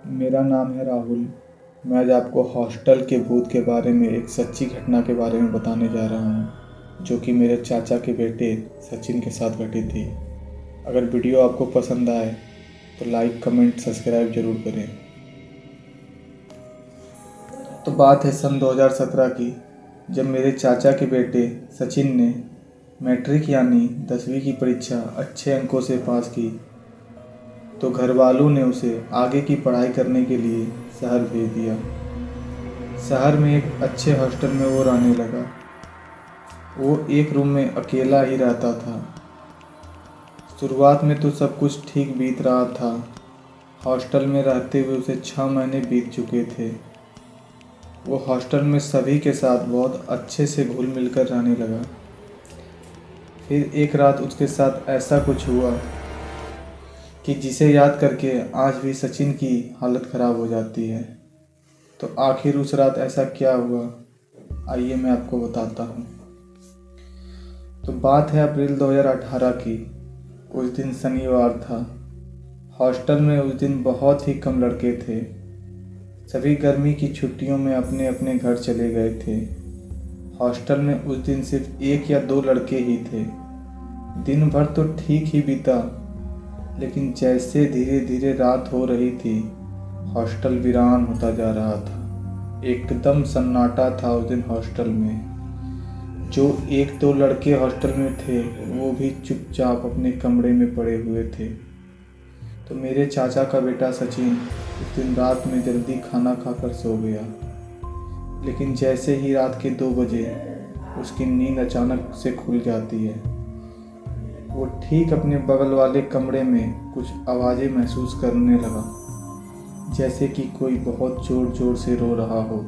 मेरा नाम है राहुल। मैं आज आपको हॉस्टल के भूत के बारे में एक सच्ची घटना के बारे में बताने जा रहा हूँ, जो कि मेरे चाचा के बेटे सचिन के साथ घटी थी। अगर वीडियो आपको पसंद आए तो लाइक, कमेंट, सब्सक्राइब ज़रूर करें। तो बात है सन 2017 की, जब मेरे चाचा के बेटे सचिन ने मैट्रिक यानी 10वीं की परीक्षा अच्छे अंकों से पास की, तो घर वालों ने उसे आगे की पढ़ाई करने के लिए शहर भेज दिया। शहर में एक अच्छे हॉस्टल में वो रहने लगा। वो एक रूम में अकेला ही रहता था। शुरुआत में तो सब कुछ ठीक बीत रहा था। हॉस्टल में रहते हुए उसे 6 महीने बीत चुके थे। वो हॉस्टल में सभी के साथ बहुत अच्छे से घुल मिल कर रहने लगा। फिर एक रात उसके साथ ऐसा कुछ हुआ कि जिसे याद करके आज भी सचिन की हालत ख़राब हो जाती है। तो आखिर उस रात ऐसा क्या हुआ, आइए मैं आपको बताता हूँ। तो बात है अप्रैल 2018 की। उस दिन शनिवार था। हॉस्टल में उस दिन बहुत ही कम लड़के थे। सभी गर्मी की छुट्टियों में अपने अपने घर चले गए थे। हॉस्टल में उस दिन सिर्फ 1 या 2 लड़के ही थे। दिन भर तो ठीक ही बीता, लेकिन जैसे धीरे धीरे रात हो रही थी, हॉस्टल वीरान होता जा रहा था। एकदम सन्नाटा था उस दिन हॉस्टल में। जो 1-2 लड़के हॉस्टल में थे, वो भी चुपचाप अपने कमरे में पड़े हुए थे। तो मेरे चाचा का बेटा सचिन उस दिन रात में जल्दी खाना खाकर सो गया। लेकिन जैसे ही रात के 2 बजे उसकी नींद अचानक से खुल जाती है। वो ठीक अपने बगल वाले कमरे में कुछ आवाज़ें महसूस करने लगा, जैसे कि कोई बहुत ज़ोर ज़ोर से रो रहा हो।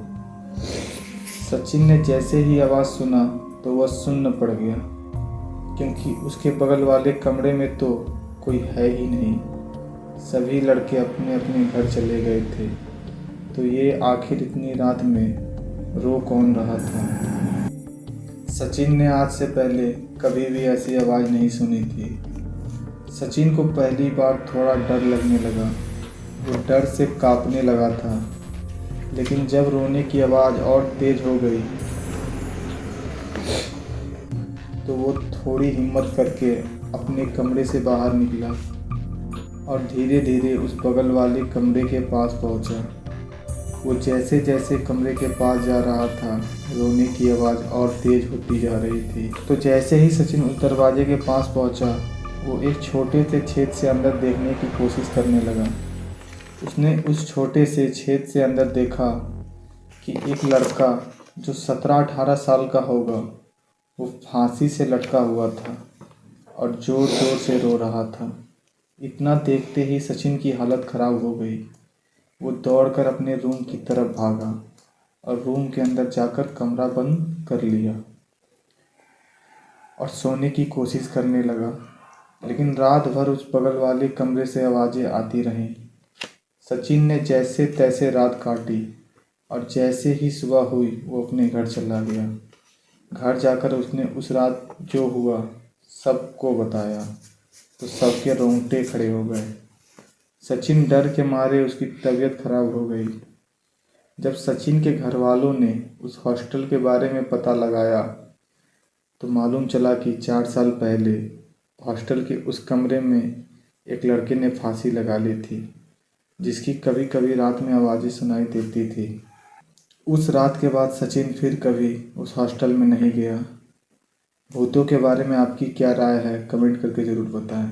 सचिन ने जैसे ही आवाज़ सुना तो वह सुन्न पड़ गया, क्योंकि उसके बगल वाले कमरे में तो कोई है ही नहीं। सभी लड़के अपने अपने घर चले गए थे। तो ये आखिर इतनी रात में रो कौन रहा था? सचिन ने आज से पहले कभी भी ऐसी आवाज़ नहीं सुनी थी। सचिन को पहली बार थोड़ा डर लगने लगा। वो डर से कांपने लगा था। लेकिन जब रोने की आवाज़ और तेज हो गई, तो वो थोड़ी हिम्मत करके अपने कमरे से बाहर निकला और धीरे धीरे उस बगल वाले कमरे के पास पहुंचा। वो जैसे जैसे कमरे के पास जा रहा था, रोने की आवाज़ और तेज होती जा रही थी। तो जैसे ही सचिन उस दरवाजे के पास पहुंचा, वो एक छोटे से छेद से अंदर देखने की कोशिश करने लगा। उसने उस छोटे से छेद से अंदर देखा कि एक लड़का जो 17-18 साल का होगा, वो फांसी से लटका हुआ था और ज़ोर ज़ोर से रो रहा था। इतना देखते ही सचिन की हालत ख़राब हो गई। वो दौड़कर अपने रूम की तरफ भागा और रूम के अंदर जाकर कमरा बंद कर लिया और सोने की कोशिश करने लगा। लेकिन रात भर उस बगल वाले कमरे से आवाज़ें आती रहीं। सचिन ने जैसे तैसे रात काटी और जैसे ही सुबह हुई, वो अपने घर चला गया। घर जाकर उसने उस रात जो हुआ सबको बताया, तो सबके रोंगटे खड़े हो गए। सचिन डर के मारे उसकी तबीयत खराब हो गई। जब सचिन के घर वालों ने उस हॉस्टल के बारे में पता लगाया, तो मालूम चला कि 4 साल पहले हॉस्टल के उस कमरे में एक लड़के ने फांसी लगा ली थी, जिसकी कभी कभी रात में आवाज़ें सुनाई देती थी। उस रात के बाद सचिन फिर कभी उस हॉस्टल में नहीं गया। भूतों के बारे में आपकी क्या राय है, कमेंट करके ज़रूर बताएं।